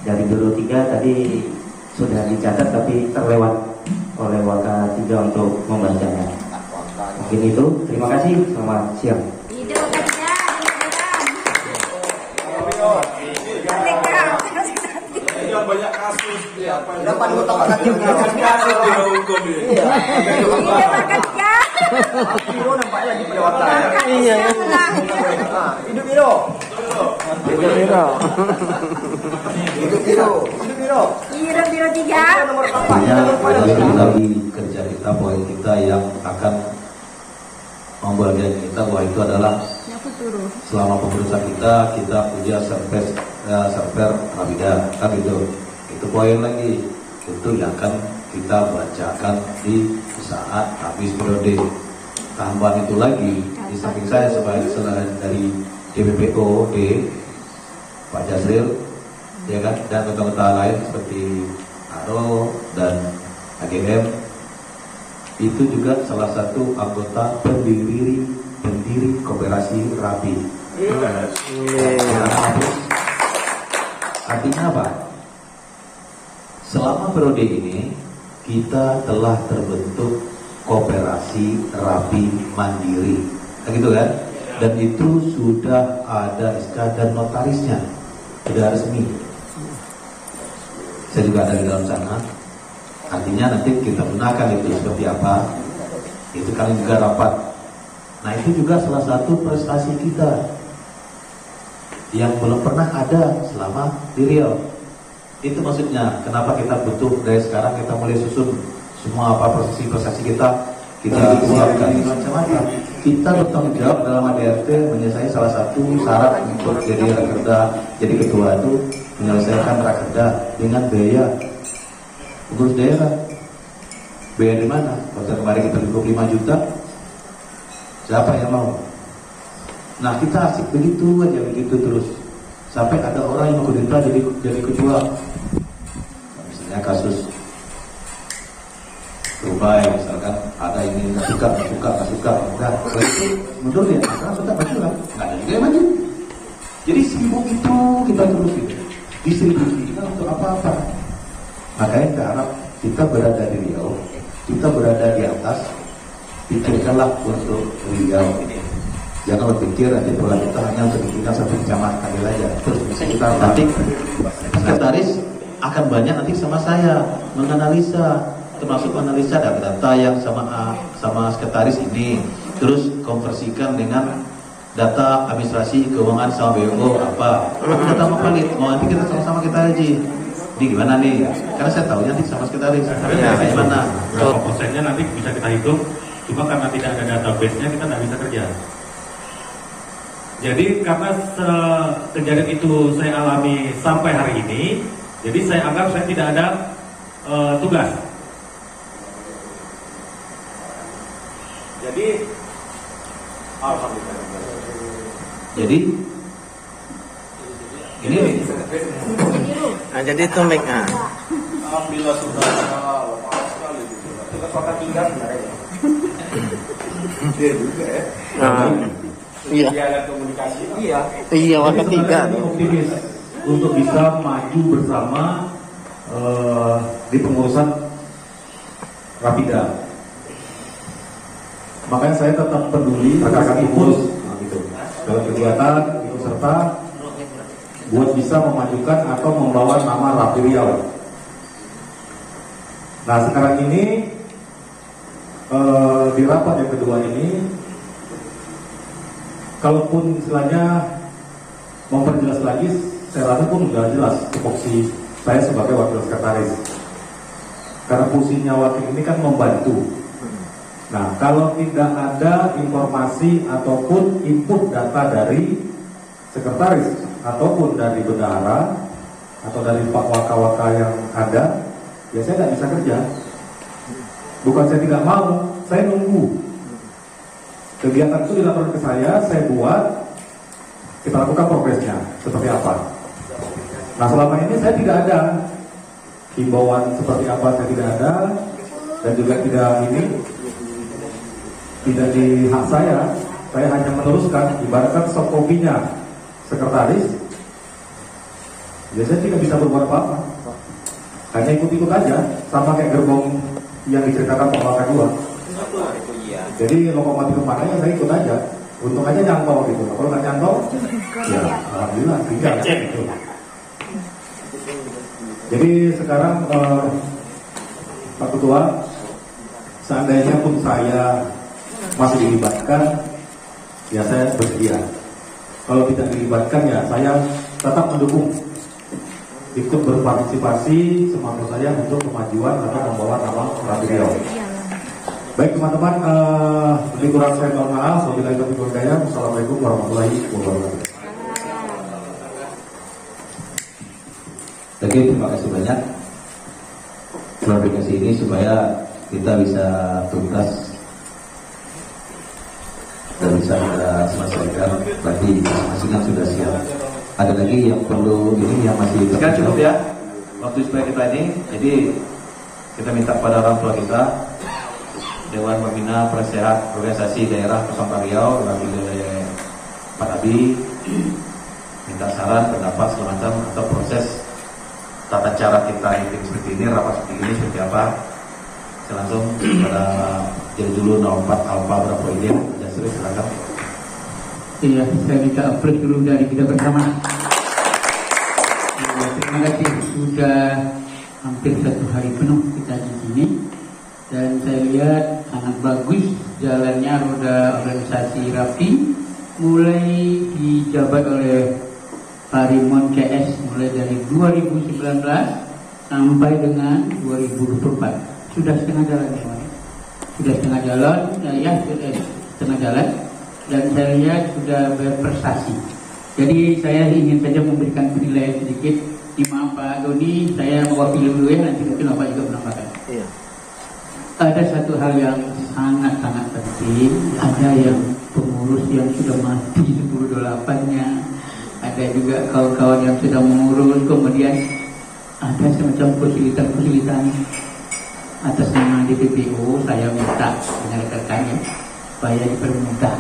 dari Biro 3 tadi sudah dicatat tapi terlewat oleh Waka 3 untuk membacanya. Mungkin itu, terima kasih, selamat siang.
Banyak kasus
dapat utama kasus hukum ini. Biro nampaknya lagi pada waktu ya. Iya. Hidup Biro. Hidup Biro. Hidup Biro. Hidup Biro. Hidup Biro 3. Nomor 4.
Lagi kerja kita, poin kita yang akan membagian kita bahwa itu adalah selama pemberusahaan kita punya server Rapida kan itu poin lagi itu yang akan kita bacakan di saat habis periode. Tambahan itu lagi di samping saya sebagai selain dari DPPO Pak Jasril ya kan, dan kota-kota lain seperti Aro dan AGM itu juga salah satu anggota pendiri Koperasi Rapi. Artinya apa? Selama periode ini kita telah terbentuk Koperasi Rapi Mandiri, gitu kan? Dan itu sudah ada SK dan notarisnya, sudah resmi. Saya juga ada di dalam sana. Artinya nanti kita gunakan itu seperti apa. Itu kami juga rapat Nah itu juga salah satu prestasi kita yang belum pernah ada selama di Riau. Itu maksudnya kenapa kita butuh dari sekarang kita mulai susun semua apa prestasi kita siapkan macam-macam. Kita bertanggung jawab dalam ADRT menyelesaikan salah satu syarat untuk jadi rakerda, jadi ketua itu menyelesaikan rakerda dengan biaya urus daerah. Biaya di mana? Kalau kemarin kita 25 juta, siapa yang mau? Nah kita asik begitu aja, begitu terus sampai ada orang yang kudeta jadi ketua. Misalnya kasus Dubai misalkan, ada ini nggak suka, udah setelah itu mundur ya, sekarang tetap maju lah, nggak ada juga yang maju. Jadi sibuk itu kita terus gitu, distribusi kita untuk apa-apa. Makanya ke Arab kita berada di Riau, kita berada di atas, pikirkanlah untuk Riau ini. Jangan berpikir nanti bola kita hanya untuk dibikin satu kecamatan aja. Terus kita nanti sekretaris akan banyak nanti sama saya menganalisa, termasuk analisa data yang sama sekretaris ini, terus konversikan dengan data administrasi keuangan sama BO apa data mau valid, mau nanti kita sama-sama kita aja ini gimana nih, karena saya tahu nanti sama sekretaris kayak mana
persennya nanti bisa kita hitung, cuma karena tidak ada database-nya kita nggak bisa kerja. Jadi karena kejadian itu saya alami sampai hari ini, jadi saya anggap saya tidak ada tugas. Jadi
jadi ini
nah, jadi itu make
alhamdulillah sudah lama sekali kita pakai tinggal sebenarnya. Dia juga ya.
Iya.
Ada komunikasi.
Iya, waktu tiga.
Optimis untuk bisa maju bersama di pengurusan Rapida. Makanya saya tetap peduli akan ikut dalam kegiatan ikut serta buat bisa memajukan atau membawa nama Rapi Riau. Nah sekarang ini di rapat yang kedua ini, kalaupun istilahnya memperjelas lagi, saya rasa pun sudah jelas tupoksi saya sebagai wakil sekretaris. Karena fungsinya wakil ini kan membantu. Nah, kalau tidak ada informasi ataupun input data dari sekretaris ataupun dari bendahara atau dari pak waka-waka yang ada, ya saya tidak bisa kerja. Bukan saya tidak mau, saya nunggu. Kegiatan itu dilaporkan ke saya buat, kita lakukan progresnya seperti apa. Nah, selama ini saya tidak ada himbauan seperti apa, saya tidak ada, dan juga tidak di hak saya hanya meneruskan, ibaratkan soft copy-nya sekretaris, ya saya tidak bisa berbuat apa-apa, hanya ikut-ikut aja, sama kayak gerbong yang diceritakan Pak Waka 2. Jadi lokomotif kemana ya saya ikut aja, untung aja nyantol gitu, kalau nggak nyantol, ya alhamdulillah tinggal gitu. Jadi sekarang Pak Ketua, seandainya pun saya masih dilibatkan, ya saya bersedia. Kalau tidak dilibatkan, ya saya tetap mendukung, ikut berpartisipasi semampu saya untuk kemajuan atau membawa nama Rapi Riau. Baik teman-teman, lebih kurang saya mohon maaf. Wabillahi taufiq wal hidayah. Wassalamualaikum warahmatullahi wabarakatuh.
Oke, terima kasih banyak klarifikasi ini supaya kita bisa tuntas dan bisa kita selesaikan. Berarti masing-masing sudah siap. Ada lagi yang perlu ini yang masih
sekarang cukup ya waktu supaya kita ini. Jadi kita minta pada orang tua kita, Dewan Pembina Penasehat Organisasi Daerah Kota Riau, oleh Pak Abi, minta saran, pendapat semacam atau proses tata cara kita meeting seperti ini, rapat seperti ini seperti apa. Saya langsung pada jadi dulu 04 Alfa berapa ide, Jasri silakan.
Iya, saya minta applaus dulu dari kita bersama. Ya, terima kasih, sudah hampir 1 hari penuh kita di sini dan saya lihat sangat bagus jalannya roda organisasi Rapi mulai dijabat oleh Pak Rimon CS mulai dari 2019 sampai dengan 2024. Sudah setengah jalan ya, sudah setengah jalan, setengah jalan, dan saya lihat sudah berprestasi. Jadi saya ingin saja memberikan penilaian sedikit. Maaf Pak Doni, saya mewakili dulu ya, nanti mungkin Bapak juga menambahkan. Iya. Ada satu hal yang sangat-sangat penting. Ada yang pengurus yang sudah mati 10/8-nya, ada juga kawan-kawan yang sudah mengurus, kemudian ada semacam kesulitan-kesulitan. Atas nama DPPO saya minta dengan rekan-rekannya supaya dipermudah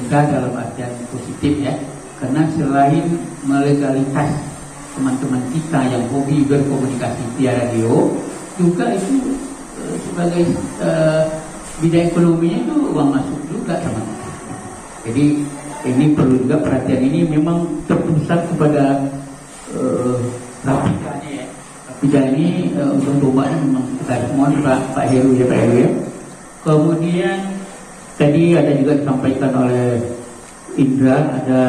dalam artian positif ya, karena selain melegalitas teman-teman kita yang hobi berkomunikasi via radio, juga itu sebagai bidang ekonominya itu uang masuk juga teman-teman. Jadi ini perlu juga perhatian, ini memang terpusat kepada Rapidanya ya. Rapida ini untuk tombaknya memang kita semua Pak Heru ya, Pak Heru ya. Kemudian tadi ada juga disampaikan oleh Indra, ada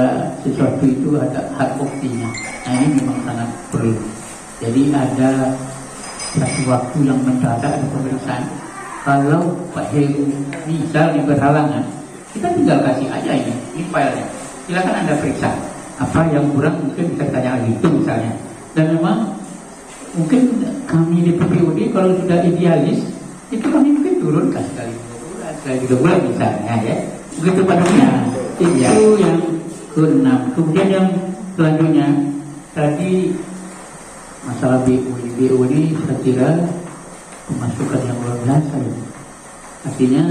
sesuatu itu ada hard copy-nya. Nah ini memang sangat perlu. Jadi ada satu waktu yang mendadak di pemeriksaan. Kalau Pak Heru misalnya berhalangan, kita tinggal kasih aja ini filenya. Silakan Anda periksa. Apa yang kurang mungkin bisa tanya lagi itu misalnya. Dan memang mungkin kami di PPOD kalau sudah idealis itu kami mungkin turunkan sekali 2 bulan misalnya ya. Begitu padanya. Itu yang ke-6. Kemudian yang selanjutnya tadi masalah BU ini saya kira pemasukan yang luar biasa ya. Artinya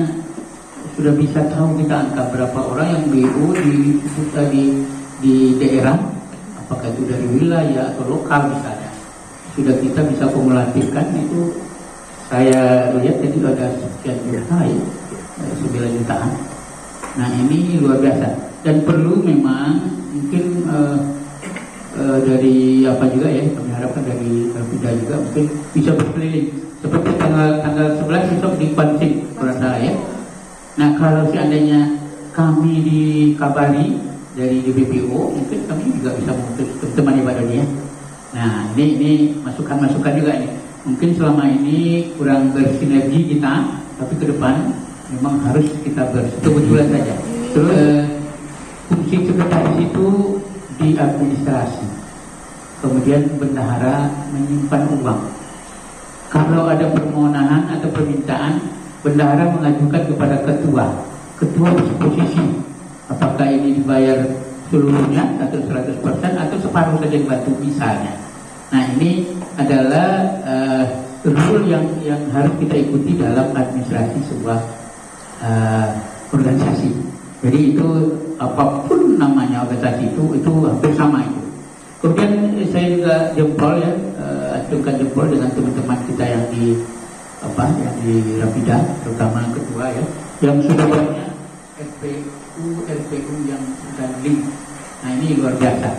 sudah bisa tahu kita angka berapa orang yang BU di daerah, apakah itu dari wilayah atau lokal misalnya. Sudah kita bisa kumulatifkan itu. Saya lihat tadi ada sekian juta ya, 9 jutaan. Nah ini luar biasa dan perlu memang mungkin dari apa juga ya, kami harapkan dari Rapida juga mungkin bisa berkeliling seperti tanggal 11 besok di Pancing kalau salah ya. Nah kalau seandainya kami dikabari dari DPPO mungkin kami juga bisa teman ibadah dia. Nah ini masukan-masukan juga nih. Mungkin selama ini kurang bersinergi kita, tapi ke depan memang harus kita berkebetulan saja. Terus fungsi sekretaris itu di administrasi, kemudian bendahara menyimpan uang. Kalau ada permohonan atau permintaan, bendahara mengajukan kepada ketua posisi apakah ini dibayar seluruhnya atau 100% atau separuh saja dibantu misalnya. Nah ini adalah rule yang harus kita ikuti dalam administrasi sebuah organisasi. Jadi itu apapun namanya organisasi itu hampir sama itu. Kemudian saya juga jempol ya, acungkan jempol dengan teman-teman kita yang di Rapida, terutama ketua ya, yang sudah banyak RPU yang sudah link. Nah ini luar biasa.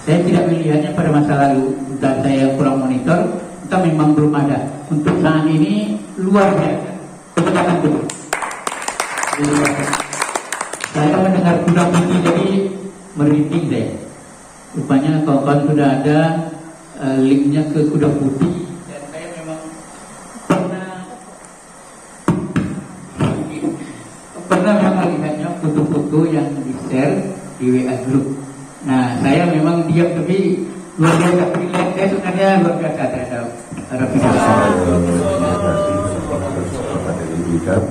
Saya tidak melihatnya pada masa lalu, dan saya kurang monitor, kita memang belum ada. Untuk saat ini luar biasa. Kebetulan dulu. Saya mendengar kuda putih jadi merinding deh. Rupanya kawan-kawan sudah ada linknya ke kuda putih. Dan saya memang pernah melihatnya foto-foto yang di-share di WA group. Nah, saya memang diam tapi luar biasa. Saya sebenarnya luar biasa terhadap Rapida.
Terima kasih kesempatan ini berikan.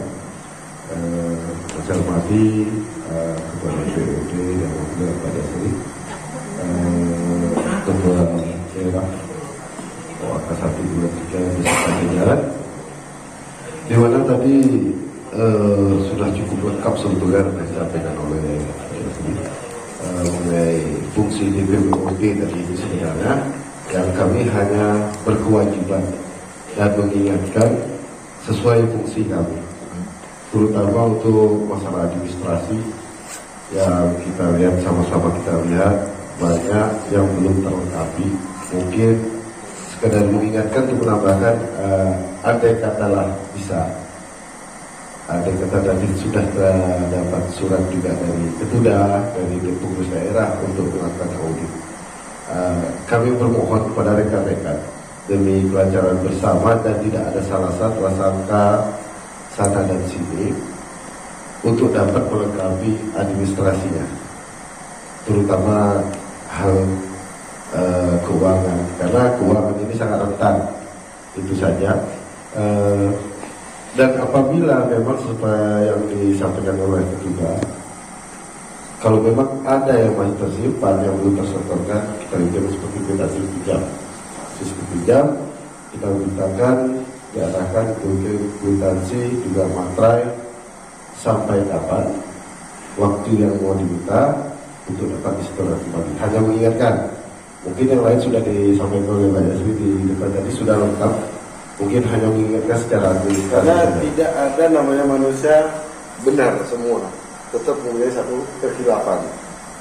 Saya hormati kepada DPOD dan juga pada sini ketua daerah OAK 1, 2, 3 beserta jajaran. Di mana tadi sudah cukup lengkap sebetulnya yang disampaikan oleh mengenai fungsi DPOD tadi itu sebenarnya yang kami hanya berkewajiban dan mengingatkan sesuai fungsi kami, terutama untuk masalah administrasi yang kita lihat sama-sama kita lihat banyak yang belum terlengkapi. Mungkin sekedar mengingatkan untuk menambahkan andai katalah bisa Ada kata tadi sudah dapat surat juga dari Ketuda, dari pengurus daerah untuk melakukan audit. Kami bermohon kepada rekan-rekan demi kelancaran bersama dan tidak ada salah prasangka sana dan sini untuk dapat melengkapi administrasinya, terutama hal keuangan, karena keuangan ini sangat rentan, itu saja. Dan apabila memang supaya yang disampaikan oleh Ketua, kalau memang ada yang masih tersimpan yang belum tersetorkan, kita lihat seperti kuitansi pinjam. Sistem pinjam kita mintakan diarahkan ke kuitansi juga materai sampai kapan waktu yang mau diminta untuk dapat disetor kembali. Hanya mengingatkan, mungkin yang lain sudah disampaikan oleh Mbak Yasri di depan tadi sudah lengkap. Mungkin hanya mengingatkan secara administratif.
Karena tidak ada namanya manusia benar semua, tetap mempunyai satu kekhilafan.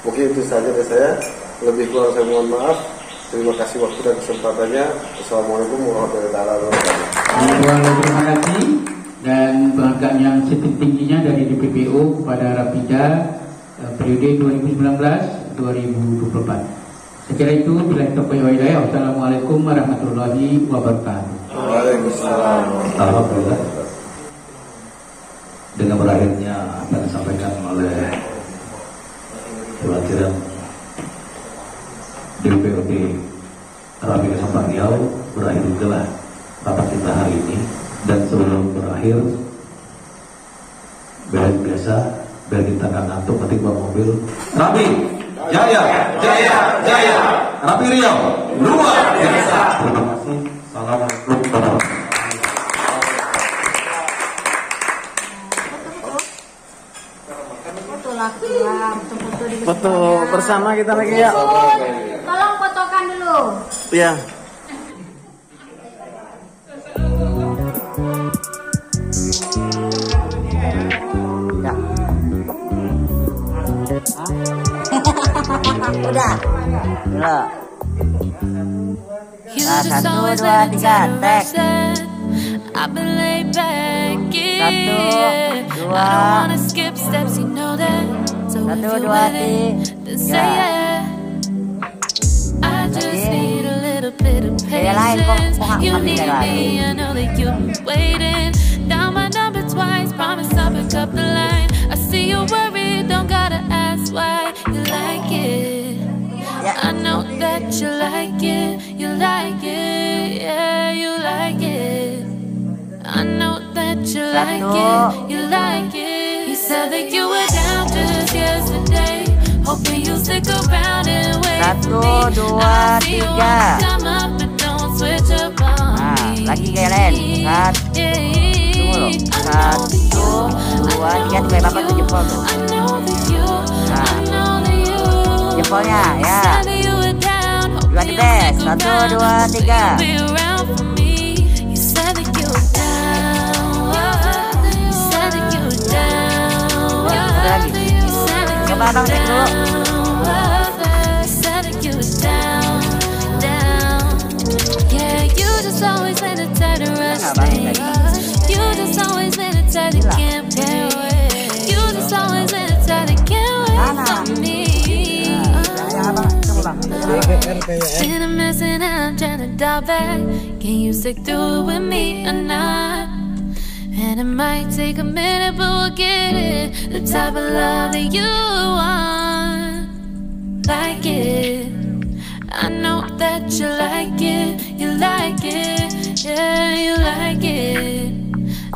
Mungkin itu saja dari saya. Lebih kurang saya mohon maaf. Terima kasih waktu dan kesempatannya. Assalamualaikum warahmatullahi wabarakatuh.
Terima kasih dan penghargaan yang setinggi-tingginya dari DPPO kepada Rapida periode 2019-2024. Sekira itu bila taufiq wa hidayah. Wassalamualaikum warahmatullahi wabarakatuh.
Waalaikumsalam.
Alhamdulillah. Dengan berakhirnya apa yang disampaikan oleh perwakilan DPOD Rapida Sampang Riau, berakhir juga rapat kita hari ini. Dan sebelum berakhir, biasa biar kita nggak ngantuk ketik bawa mobil. Rapi Jaya, Jaya, Jaya, Rapi Riau luar biasa. Terima kasih. Assalamualaikum warahmatullahi
wabarakatuh. Foto bersama kita lagi ya.
Tolong fotokan dulu.
Ya.
Udah. Loh. Nah, 1, 2, 3, tek. 1, 2, 3. Beda lain kok nggak beda lain.
I know that you like it, you like it, yeah, you like it. I know that you like it, you like it. You said that you were down just yesterday, hoping you'll stick around and wait for me.
1, 2, 3.
Come up but don't switch up on me.
Lagi kayak lain. 1, 2, 3, bapak tuh jempol tuh. Nah, jempolnya ya. You are the best. 1, 2, 3. Coba abang cek dulu.
Been a mess and I'm trying to dial back. Can you stick through it with me or not? And it might take a minute, but we'll get it. The type of love that you want, like it. I know that you like it, you like it, yeah, you like it.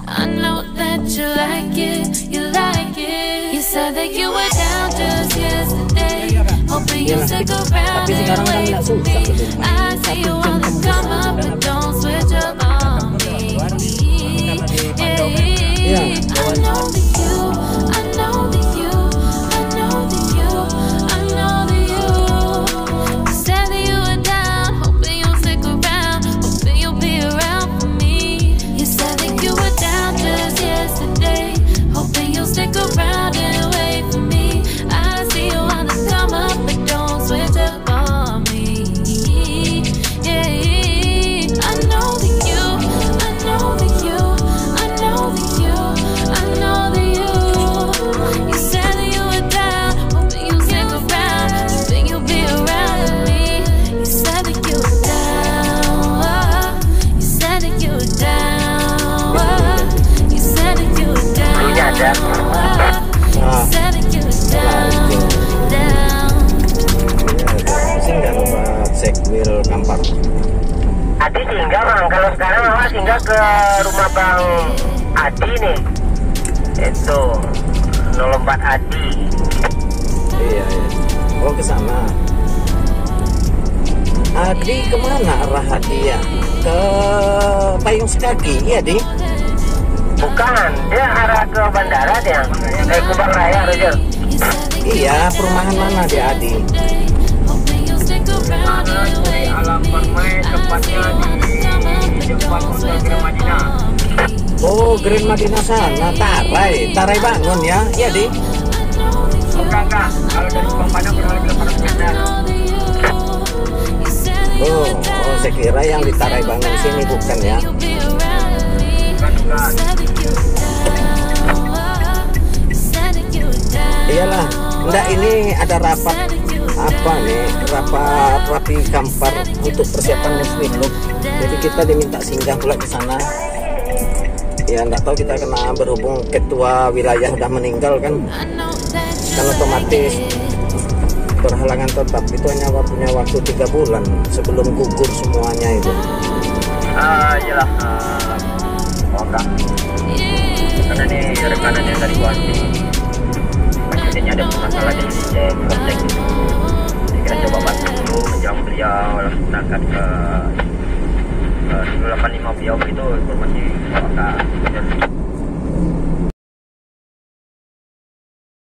I know that you like it, you like it. You said that you were down just yesterday, hoping you stick around and wait for me. I see you wanna come up, but don't switch up on me. I know that you, I know that you, I know that you, I know that you. You said that you were down, hoping you'll stick around, hoping you'll be around for me. You said that you were down just yesterday, hoping you'll stick around and wait for me. I see you wanna come up, but don't switch up on me. Yeah.
kalau sekarang Mama singgah ke rumah Bang Adi nih. Itu 04 Adi.
Iya. Oh, ke sana. Adi kemana arah Adi ya? Ke Payung Sekaki, iya Di?
Bukan, dia arah ke bandara dia. Kubang Raya, Roger.
Iya, perumahan mana di Adi?
Alamat main tempatnya di depan Hotel Grand Madinah.
Oh, Grand Madinah sana, Tarai Bangun ya, iya Di?
Enggak, kalau dari Pampana beralih ke Padang Bandar.
Oh, saya kira yang di Tarai Bangun sini bukan ya?
Bukan.
Iyalah, enggak, ini ada rapat apa nih, rapat rapi kampar untuk persiapan Neswi Club. Jadi kita diminta singgah pula ke sana. Ya enggak tahu, kita kena berhubung ketua wilayah udah meninggal kan otomatis berhalangan tetap. Itu hanya punya waktu 3 bulan sebelum gugur semuanya itu.
Iyalah, oke. Karena ini rekanan yang dari Guanti. Maksudnya ada masalah di kontek. Jadi kita coba bantu dulu menjelang beliau langsung berangkat ke 85 beliau itu informasi oke.